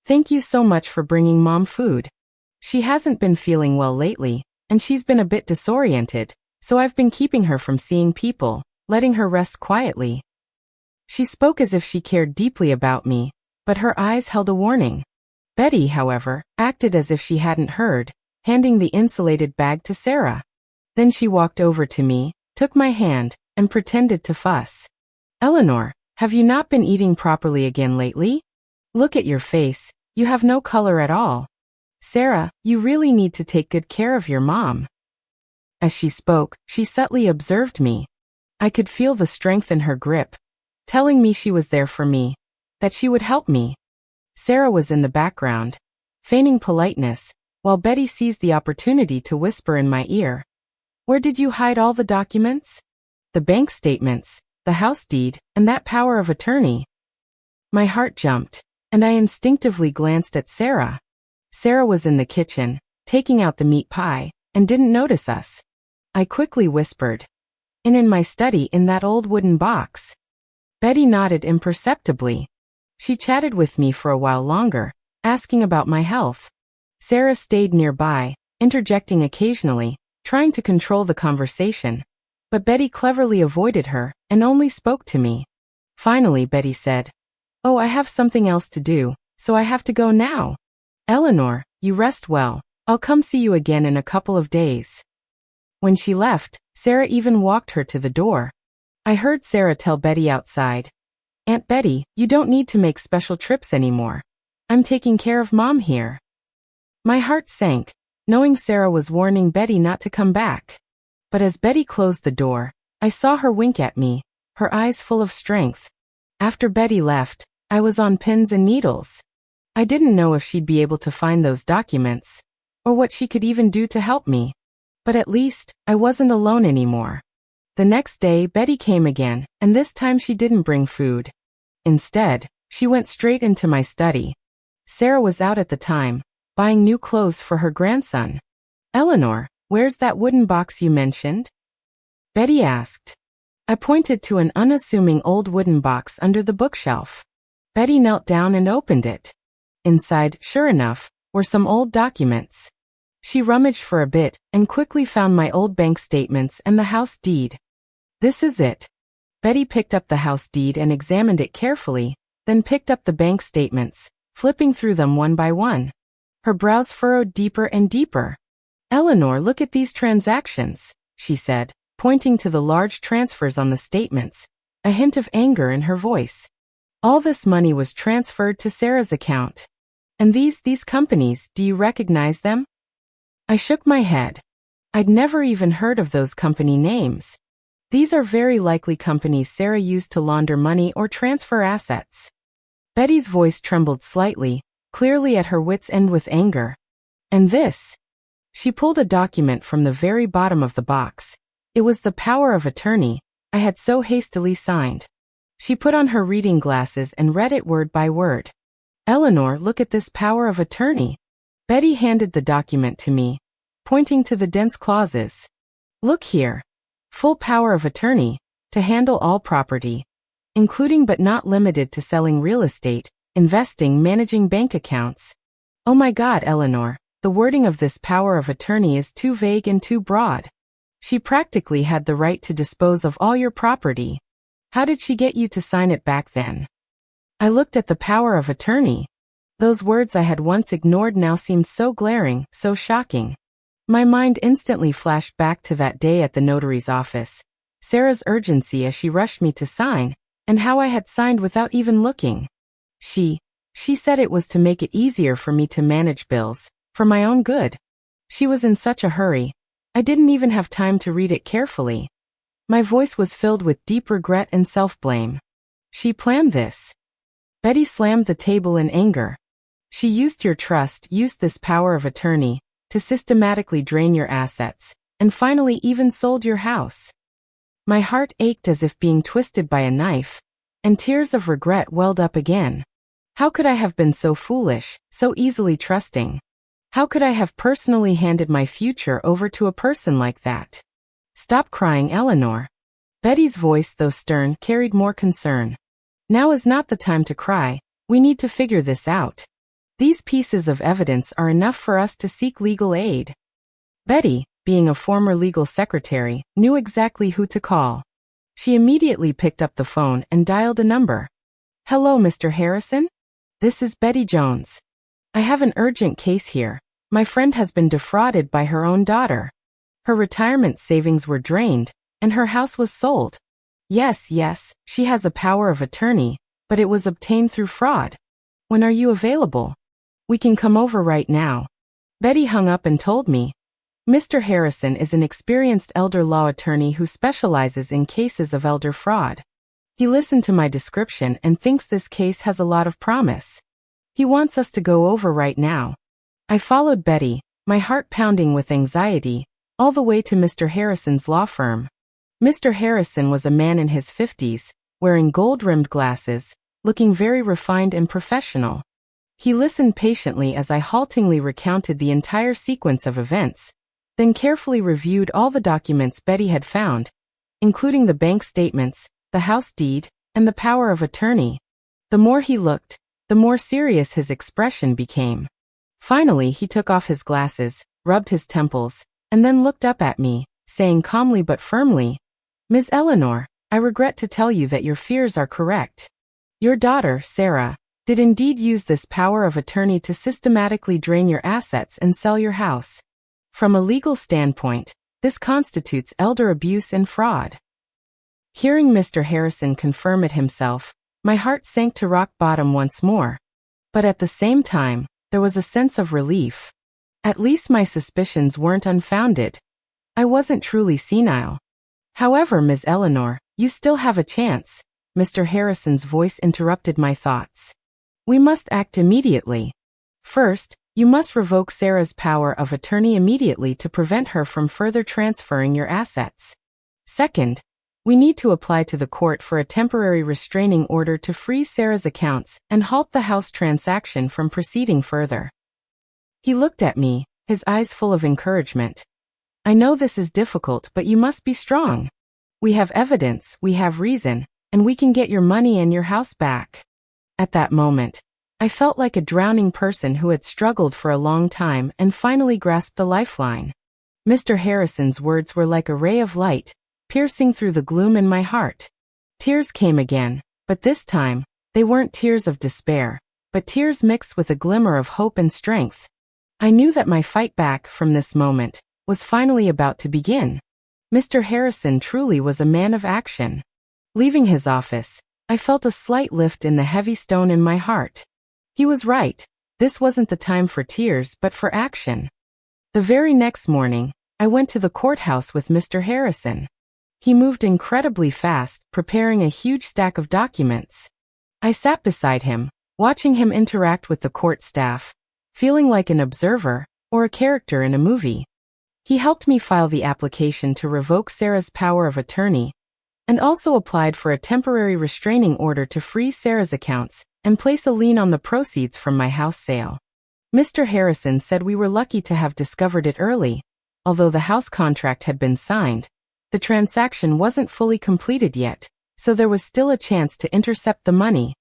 Thank you so much for bringing Mom food. She hasn't been feeling well lately, and she's been a bit disoriented, so I've been keeping her from seeing people, letting her rest quietly. She spoke as if she cared deeply about me, but her eyes held a warning. Betty, however, acted as if she hadn't heard, handing the insulated bag to Sarah. Then she walked over to me, took my hand, and pretended to fuss. Eleanor, have you not been eating properly again lately? Look at your face, you have no color at all. Sarah, you really need to take good care of your mom. As she spoke, she subtly observed me. I could feel the strength in her grip, telling me she was there for me, that she would help me. Sarah was in the background, feigning politeness, while Betty seized the opportunity to whisper in my ear. Where did you hide all the documents? The bank statements, the house deed, and that power of attorney. My heart jumped, and I instinctively glanced at Sarah. Sarah was in the kitchen, taking out the meat pie, and didn't notice us. I quickly whispered, in my study in that old wooden box. Betty nodded imperceptibly. She chatted with me for a while longer, asking about my health. Sarah stayed nearby, interjecting occasionally, trying to control the conversation. But Betty cleverly avoided her and only spoke to me. Finally, Betty said, Oh, I have something else to do, so I have to go now. Eleanor, you rest well. I'll come see you again in a couple of days. When she left, Sarah even walked her to the door. I heard Sarah tell Betty outside, Aunt Betty, you don't need to make special trips anymore. I'm taking care of Mom here. My heart sank, knowing Sarah was warning Betty not to come back. But as Betty closed the door, I saw her wink at me, her eyes full of strength. After Betty left, I was on pins and needles. I didn't know if she'd be able to find those documents, or what she could even do to help me. But at least, I wasn't alone anymore. The next day, Betty came again, and this time she didn't bring food. Instead, she went straight into my study. Sarah was out at the time, buying new clothes for her grandson. Eleanor, where's that wooden box you mentioned? Betty asked. I pointed to an unassuming old wooden box under the bookshelf. Betty knelt down and opened it. Inside, sure enough, were some old documents. She rummaged for a bit and quickly found my old bank statements and the house deed. This is it. Betty picked up the house deed and examined it carefully, then picked up the bank statements, flipping through them one by one. Her brows furrowed deeper and deeper. "Eleanor, look at these transactions," she said, pointing to the large transfers on the statements, a hint of anger in her voice. "All this money was transferred to Sarah's account. And these companies, do you recognize them?" I shook my head. I'd never even heard of those company names. These are very likely companies Sarah used to launder money or transfer assets. Betty's voice trembled slightly, clearly at her wits' end with anger. "And this?" She pulled a document from the very bottom of the box. It was the power of attorney I had so hastily signed. She put on her reading glasses and read it word by word. "Eleanor, look at this power of attorney." Betty handed the document to me, pointing to the dense clauses. "Look here. Full power of attorney to handle all property, including but not limited to selling real estate, investing, managing bank accounts." Oh my God, Eleanor, the wording of this power of attorney is too vague and too broad. She practically had the right to dispose of all your property. How did she get you to sign it back then? I looked at the power of attorney. Those words I had once ignored now seemed so glaring, so shocking. My mind instantly flashed back to that day at the notary's office, Sarah's urgency as she rushed me to sign, and how I had signed without even looking. She said it was to make it easier for me to manage bills, for my own good. She was in such a hurry, I didn't even have time to read it carefully. My voice was filled with deep regret and self-blame. She planned this. Betty slammed the table in anger. She used your trust, used this power of attorney, to systematically drain your assets, and finally even sold your house. My heart ached as if being twisted by a knife, and tears of regret welled up again. How could I have been so foolish, so easily trusting? How could I have personally handed my future over to a person like that? "Stop crying, Eleanor." Betty's voice, though stern, carried more concern. "Now is not the time to cry. We need to figure this out. These pieces of evidence are enough for us to seek legal aid." Betty, being a former legal secretary, knew exactly who to call. She immediately picked up the phone and dialed a number. "Hello, Mr. Harrison? This is Betty Jones. I have an urgent case here. My friend has been defrauded by her own daughter. Her retirement savings were drained, and her house was sold. Yes, she has a power of attorney, but it was obtained through fraud. When are you available? We can come over right now." Betty hung up and told me, "Mr. Harrison is an experienced elder law attorney who specializes in cases of elder fraud. He listened to my description and thinks this case has a lot of promise. He wants us to go over right now." I followed Betty, my heart pounding with anxiety, all the way to Mr. Harrison's law firm. Mr. Harrison was a man in his 50s, wearing gold-rimmed glasses, looking very refined and professional. He listened patiently as I haltingly recounted the entire sequence of events, then carefully reviewed all the documents Betty had found, including the bank statements, the house deed, and the power of attorney. The more he looked, the more serious his expression became. Finally, he took off his glasses, rubbed his temples, and then looked up at me, saying calmly but firmly, "Ms. Eleanor, I regret to tell you that your fears are correct. Your daughter, Sarah, did indeed use this power of attorney to systematically drain your assets and sell your house. From a legal standpoint, this constitutes elder abuse and fraud." Hearing Mr. Harrison confirm it himself, my heart sank to rock bottom once more. But at the same time, there was a sense of relief. At least my suspicions weren't unfounded. I wasn't truly senile. "However, Ms. Eleanor, you still have a chance," Mr. Harrison's voice interrupted my thoughts. "We must act immediately. First, you must revoke Sarah's power of attorney immediately to prevent her from further transferring your assets. Second, we need to apply to the court for a temporary restraining order to freeze Sarah's accounts and halt the house transaction from proceeding further." He looked at me, his eyes full of encouragement. "I know this is difficult, but you must be strong. We have evidence, we have reason, and we can get your money and your house back." At that moment, I felt like a drowning person who had struggled for a long time and finally grasped a lifeline. Mr. Harrison's words were like a ray of light, piercing through the gloom in my heart. Tears came again, but this time, they weren't tears of despair, but tears mixed with a glimmer of hope and strength. I knew that my fight back from this moment was finally about to begin. Mr. Harrison truly was a man of action. Leaving his office, I felt a slight lift in the heavy stone in my heart. He was right. This wasn't the time for tears but for action. The very next morning, I went to the courthouse with Mr. Harrison. He moved incredibly fast, preparing a huge stack of documents. I sat beside him, watching him interact with the court staff, feeling like an observer or a character in a movie. He helped me file the application to revoke Sarah's power of attorney, and also applied for a temporary restraining order to freeze Sarah's accounts and place a lien on the proceeds from my house sale. Mr. Harrison said we were lucky to have discovered it early. Although the house contract had been signed, the transaction wasn't fully completed yet, so there was still a chance to intercept the money.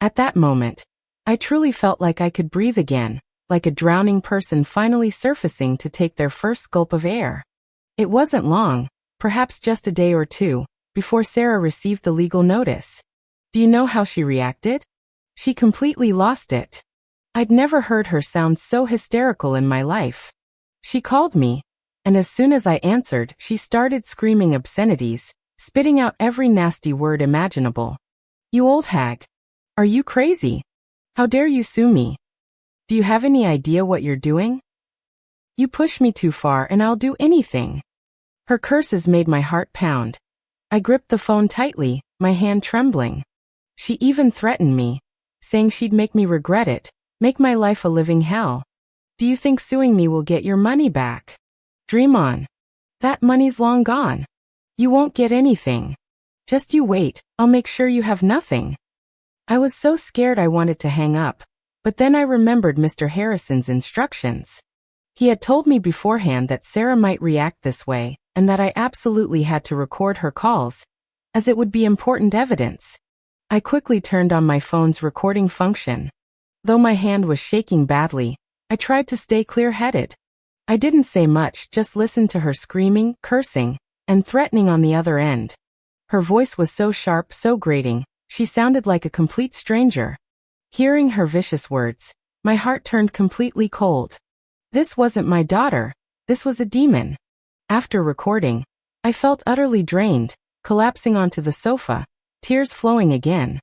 At that moment, I truly felt like I could breathe again, like a drowning person finally surfacing to take their first gulp of air. It wasn't long, perhaps just a day or two, before Sarah received the legal notice. Do you know how she reacted? She completely lost it. I'd never heard her sound so hysterical in my life. She called me, and as soon as I answered, she started screaming obscenities, spitting out every nasty word imaginable. "You old hag. Are you crazy? How dare you sue me? Do you have any idea what you're doing? You push me too far and I'll do anything." Her curses made my heart pound. I gripped the phone tightly, my hand trembling. She even threatened me, saying she'd make me regret it, make my life a living hell. "Do you think suing me will get your money back? Dream on. That money's long gone. You won't get anything. Just you wait, I'll make sure you have nothing." I was so scared I wanted to hang up, but then I remembered Mr. Harrison's instructions. He had told me beforehand that Sarah might react this way, and that I absolutely had to record her calls, as it would be important evidence. I quickly turned on my phone's recording function. Though my hand was shaking badly, I tried to stay clear-headed. I didn't say much, just listened to her screaming, cursing, and threatening on the other end. Her voice was so sharp, so grating, she sounded like a complete stranger. Hearing her vicious words, my heart turned completely cold. This wasn't my daughter, this was a demon. After recording, I felt utterly drained, collapsing onto the sofa, tears flowing again.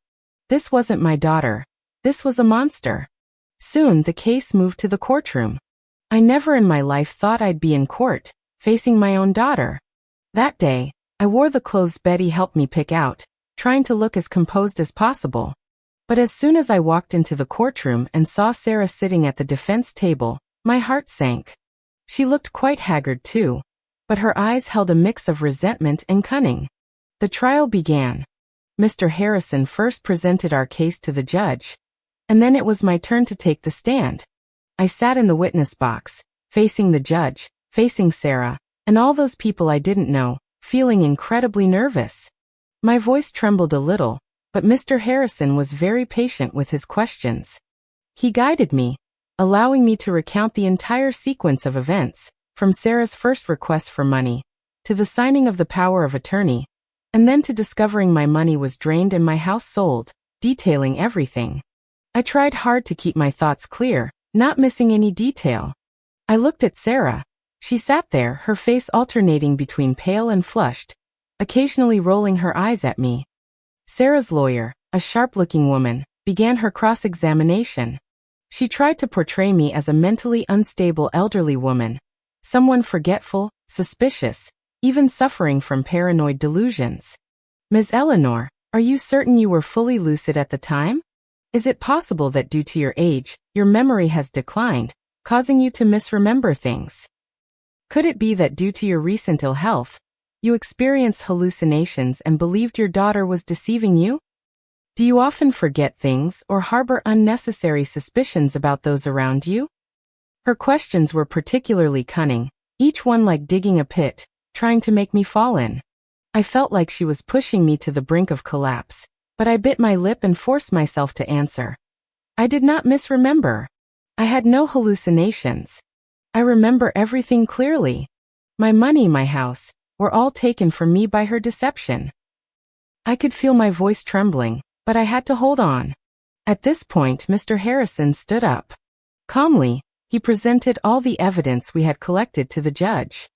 This wasn't my daughter, this was a monster. Soon the case moved to the courtroom. I never in my life thought I'd be in court, facing my own daughter. That day, I wore the clothes Betty helped me pick out, trying to look as composed as possible. But as soon as I walked into the courtroom and saw Sarah sitting at the defense table, my heart sank. She looked quite haggard too, but her eyes held a mix of resentment and cunning. The trial began. Mr. Harrison first presented our case to the judge, and then it was my turn to take the stand. I sat in the witness box, facing the judge, facing Sarah, and all those people I didn't know, feeling incredibly nervous. My voice trembled a little, but Mr. Harrison was very patient with his questions. He guided me, allowing me to recount the entire sequence of events, from Sarah's first request for money, to the signing of the power of attorney, and then to discovering my money was drained and my house sold, detailing everything. I tried hard to keep my thoughts clear, not missing any detail. I looked at Sarah. She sat there, her face alternating between pale and flushed, occasionally rolling her eyes at me. Sarah's lawyer, a sharp-looking woman, began her cross-examination. She tried to portray me as a mentally unstable elderly woman, someone forgetful, suspicious, even suffering from paranoid delusions. "Ms. Eleanor, are you certain you were fully lucid at the time? Is it possible that due to your age, your memory has declined, causing you to misremember things? Could it be that due to your recent ill health, you experienced hallucinations and believed your daughter was deceiving you? Do you often forget things or harbor unnecessary suspicions about those around you?" Her questions were particularly cunning, each one like digging a pit, trying to make me fall in. I felt like she was pushing me to the brink of collapse, but I bit my lip and forced myself to answer. I did not misremember. I had no hallucinations. I remember everything clearly. My money, my house, were all taken from me by her deception. I could feel my voice trembling, but I had to hold on. At this point, Mr. Harrison stood up. Calmly, he presented all the evidence we had collected to the judge.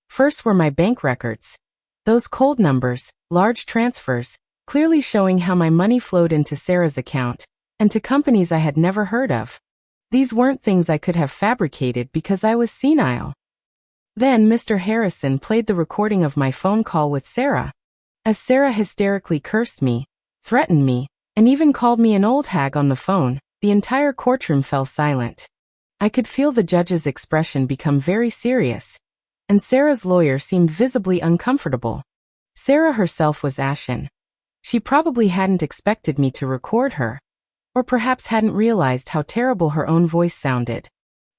First were my bank records. Those cold numbers, large transfers, clearly showing how my money flowed into Sarah's account, and to companies I had never heard of. These weren't things I could have fabricated because I was senile. Then Mr. Harrison played the recording of my phone call with Sarah. As Sarah hysterically cursed me, threatened me, and even called me an old hag on the phone, the entire courtroom fell silent. I could feel the judge's expression become very serious, and Sarah's lawyer seemed visibly uncomfortable. Sarah herself was ashen. She probably hadn't expected me to record her, or perhaps hadn't realized how terrible her own voice sounded.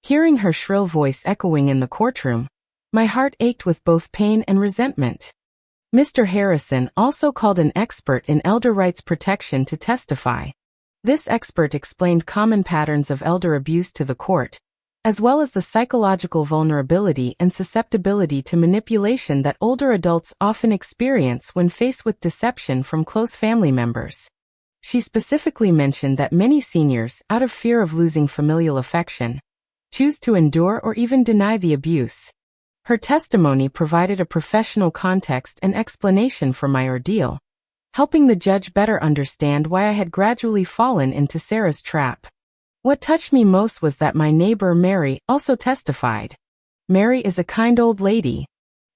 Hearing her shrill voice echoing in the courtroom, my heart ached with both pain and resentment. Mr. Harrison also called an expert in elder rights protection to testify. This expert explained common patterns of elder abuse to the court, as well as the psychological vulnerability and susceptibility to manipulation that older adults often experience when faced with deception from close family members. She specifically mentioned that many seniors, out of fear of losing familial affection, choose to endure or even deny the abuse. Her testimony provided a professional context and explanation for my ordeal, helping the judge better understand why I had gradually fallen into Sarah's trap. What touched me most was that my neighbor Mary also testified. Mary is a kind old lady.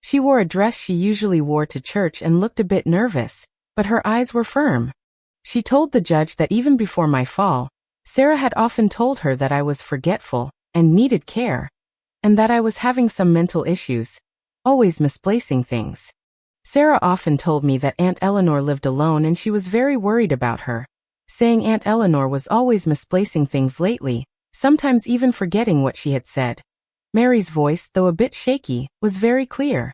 She wore a dress she usually wore to church and looked a bit nervous, but her eyes were firm. She told the judge that even before my fall, Sarah had often told her that I was forgetful and needed care, and that I was having some mental issues, always misplacing things. Sarah often told me that Aunt Eleanor lived alone and she was very worried about her, saying Aunt Eleanor was always misplacing things lately, sometimes even forgetting what she had said. Mary's voice, though a bit shaky, was very clear.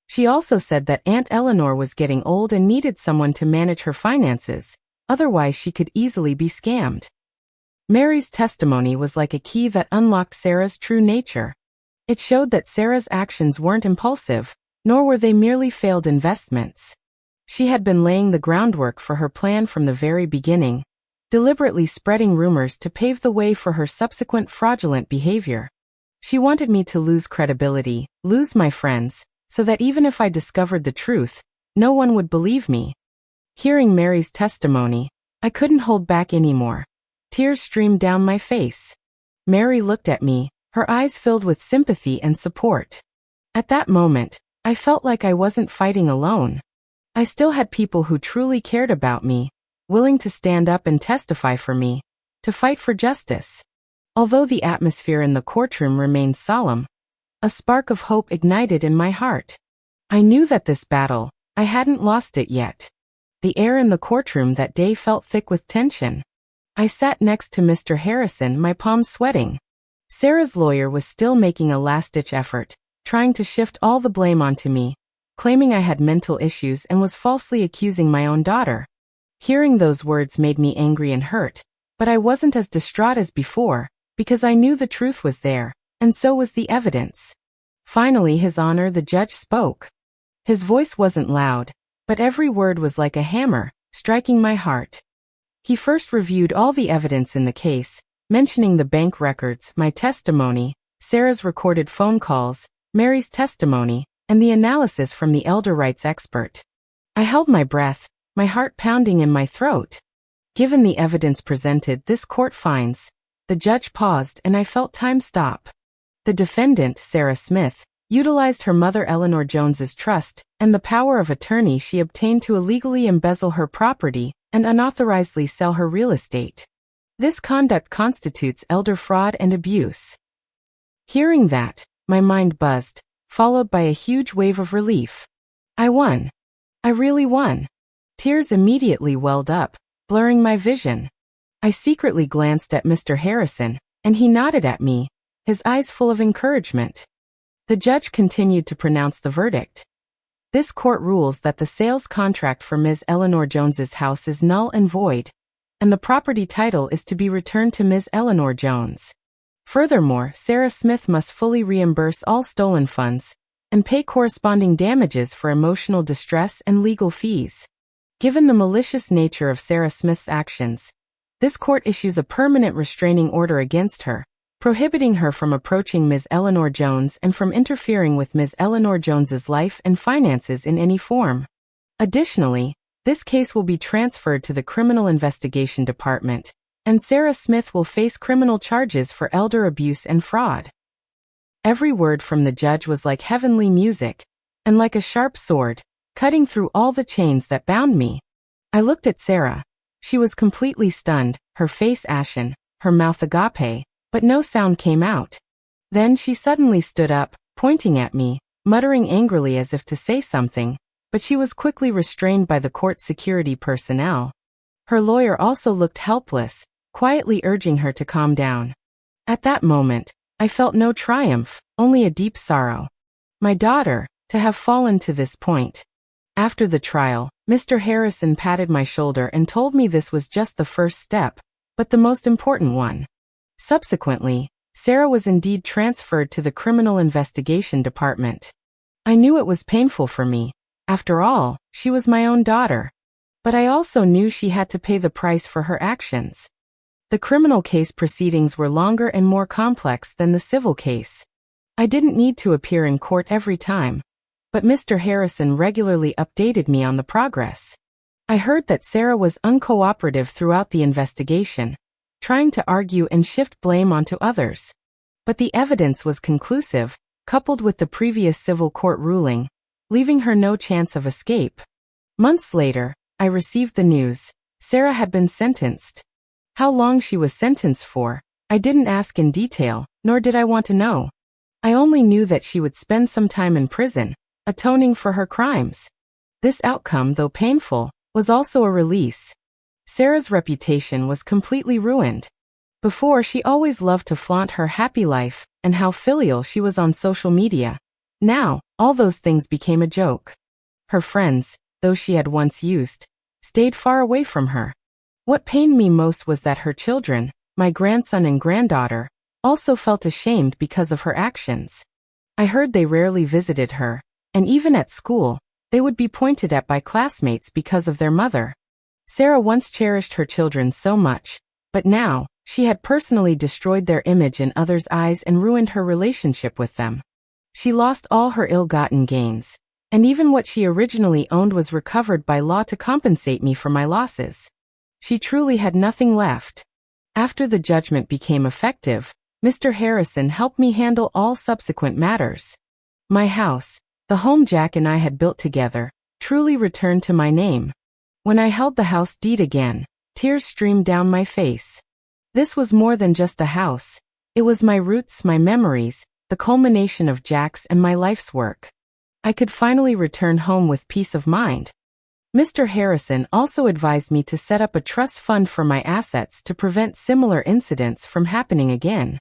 She also said that Aunt Eleanor was getting old and needed someone to manage her finances, otherwise she could easily be scammed. Mary's testimony was like a key that unlocked Sarah's true nature. It showed that Sarah's actions weren't impulsive, nor were they merely failed investments. She had been laying the groundwork for her plan from the very beginning, deliberately spreading rumors to pave the way for her subsequent fraudulent behavior. She wanted me to lose credibility, lose my friends, so that even if I discovered the truth, no one would believe me. Hearing Mary's testimony, I couldn't hold back anymore. Tears streamed down my face. Mary looked at me, her eyes filled with sympathy and support. At that moment, I felt like I wasn't fighting alone. I still had people who truly cared about me, willing to stand up and testify for me, to fight for justice. Although the atmosphere in the courtroom remained solemn, a spark of hope ignited in my heart. I knew that this battle, I hadn't lost it yet. The air in the courtroom that day felt thick with tension. I sat next to Mr. Harrison, my palms sweating. Sarah's lawyer was still making a last-ditch effort, trying to shift all the blame onto me, claiming I had mental issues and was falsely accusing my own daughter. Hearing those words made me angry and hurt, but I wasn't as distraught as before, because I knew the truth was there, and so was the evidence. Finally, His Honor the judge spoke. His voice wasn't loud, but every word was like a hammer, striking my heart. He first reviewed all the evidence in the case, mentioning the bank records, my testimony, Sarah's recorded phone calls, Mary's testimony, and the analysis from the elder rights expert. I held my breath, my heart pounding in my throat. Given the evidence presented, this court finds. The judge paused and I felt time stop. The defendant, Sarah Smith, utilized her mother Eleanor Jones's trust and the power of attorney she obtained to illegally embezzle her property and unauthorizedly sell her real estate. This conduct constitutes elder fraud and abuse. Hearing that, my mind buzzed, followed by a huge wave of relief. I won. I really won. Tears immediately welled up, blurring my vision. I secretly glanced at Mr. Harrison, and he nodded at me, his eyes full of encouragement. The judge continued to pronounce the verdict. This court rules that the sales contract for Ms. Eleanor Jones's house is null and void, and the property title is to be returned to Ms. Eleanor Jones. Furthermore, Sarah Smith must fully reimburse all stolen funds and pay corresponding damages for emotional distress and legal fees. Given the malicious nature of Sarah Smith's actions, this court issues a permanent restraining order against her, prohibiting her from approaching Ms. Eleanor Jones and from interfering with Ms. Eleanor Jones's life and finances in any form. Additionally, this case will be transferred to the Criminal Investigation Department, and Sarah Smith will face criminal charges for elder abuse and fraud. Every word from the judge was like heavenly music, and like a sharp sword, cutting through all the chains that bound me. I looked at Sarah. She was completely stunned, her face ashen, her mouth agape, but no sound came out. Then she suddenly stood up, pointing at me, muttering angrily as if to say something, but she was quickly restrained by the court security personnel. Her lawyer also looked helpless, quietly urging her to calm down. At that moment, I felt no triumph, only a deep sorrow. My daughter, to have fallen to this point. After the trial, Mr. Harrison patted my shoulder and told me this was just the first step, but the most important one. Subsequently, Sarah was indeed transferred to the Criminal Investigation Department. I knew it was painful for me. After all, she was my own daughter. But I also knew she had to pay the price for her actions. The criminal case proceedings were longer and more complex than the civil case. I didn't need to appear in court every time, but Mr. Harrison regularly updated me on the progress. I heard that Sarah was uncooperative throughout the investigation, trying to argue and shift blame onto others. But the evidence was conclusive, coupled with the previous civil court ruling, leaving her no chance of escape. Months later, I received the news. Sarah had been sentenced. How long she was sentenced for, I didn't ask in detail, nor did I want to know. I only knew that she would spend some time in prison, atoning for her crimes. This outcome, though painful, was also a release. Sarah's reputation was completely ruined. Before, she always loved to flaunt her happy life and how filial she was on social media. Now, all those things became a joke. Her friends, those she had once used, stayed far away from her. What pained me most was that her children, my grandson and granddaughter, also felt ashamed because of her actions. I heard they rarely visited her, and even at school, they would be pointed at by classmates because of their mother. Sarah once cherished her children so much, but now, she had personally destroyed their image in others' eyes and ruined her relationship with them. She lost all her ill-gotten gains, and even what she originally owned was recovered by law to compensate me for my losses. She truly had nothing left. After the judgment became effective, Mr. Harrison helped me handle all subsequent matters. My house, the home Jack and I had built together, truly returned to my name. When I held the house deed again, tears streamed down my face. This was more than just a house. It was my roots, my memories, the culmination of Jack's and my life's work. I could finally return home with peace of mind. Mr. Harrison also advised me to set up a trust fund for my assets to prevent similar incidents from happening again.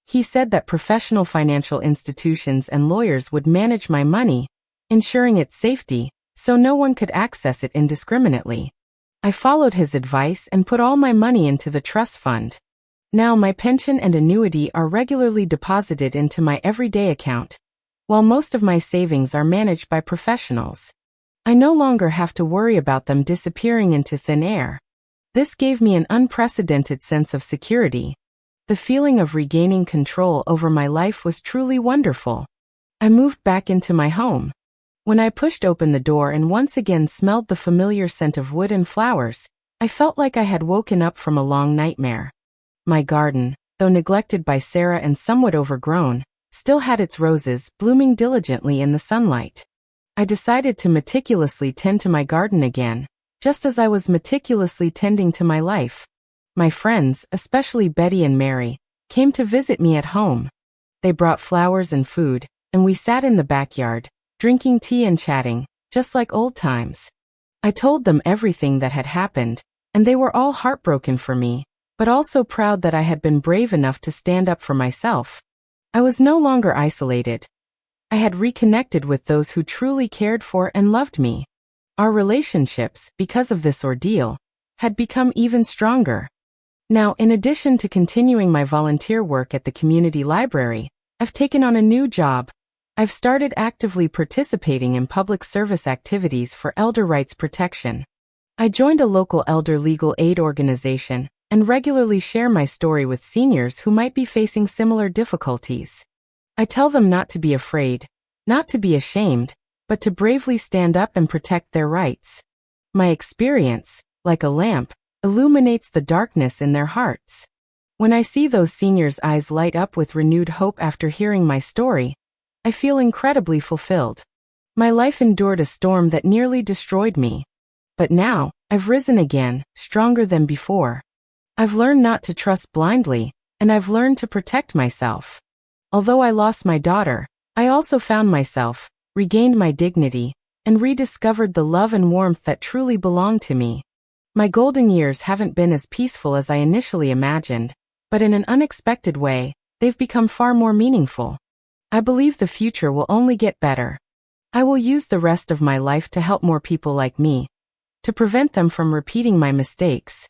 He said that professional financial institutions and lawyers would manage my money, ensuring its safety, so no one could access it indiscriminately. I followed his advice and put all my money into the trust fund. Now my pension and annuity are regularly deposited into my everyday account, while most of my savings are managed by professionals. I no longer have to worry about them disappearing into thin air. This gave me an unprecedented sense of security. The feeling of regaining control over my life was truly wonderful. I moved back into my home. When I pushed open the door and once again smelled the familiar scent of wood and flowers, I felt like I had woken up from a long nightmare. My garden, though neglected by Sarah and somewhat overgrown, still had its roses blooming diligently in the sunlight. I decided to meticulously tend to my garden again, just as I was meticulously tending to my life. My friends, especially Betty and Mary, came to visit me at home. They brought flowers and food, and we sat in the backyard, drinking tea and chatting, just like old times. I told them everything that had happened, and they were all heartbroken for me, but also proud that I had been brave enough to stand up for myself. I was no longer isolated. I had reconnected with those who truly cared for and loved me. Our relationships, because of this ordeal, had become even stronger. Now, in addition to continuing my volunteer work at the community library, I've taken on a new job. I've started actively participating in public service activities for elder rights protection. I joined a local elder legal aid organization and regularly share my story with seniors who might be facing similar difficulties. I tell them not to be afraid, not to be ashamed, but to bravely stand up and protect their rights. My experience, like a lamp, illuminates the darkness in their hearts. When I see those seniors' eyes light up with renewed hope after hearing my story, I feel incredibly fulfilled. My life endured a storm that nearly destroyed me. But now, I've risen again, stronger than before. I've learned not to trust blindly, and I've learned to protect myself. Although I lost my daughter, I also found myself, regained my dignity, and rediscovered the love and warmth that truly belonged to me. My golden years haven't been as peaceful as I initially imagined, but in an unexpected way, they've become far more meaningful. I believe the future will only get better. I will use the rest of my life to help more people like me, to prevent them from repeating my mistakes.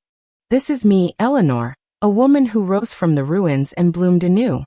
This is me, Eleanor, a woman who rose from the ruins and bloomed anew.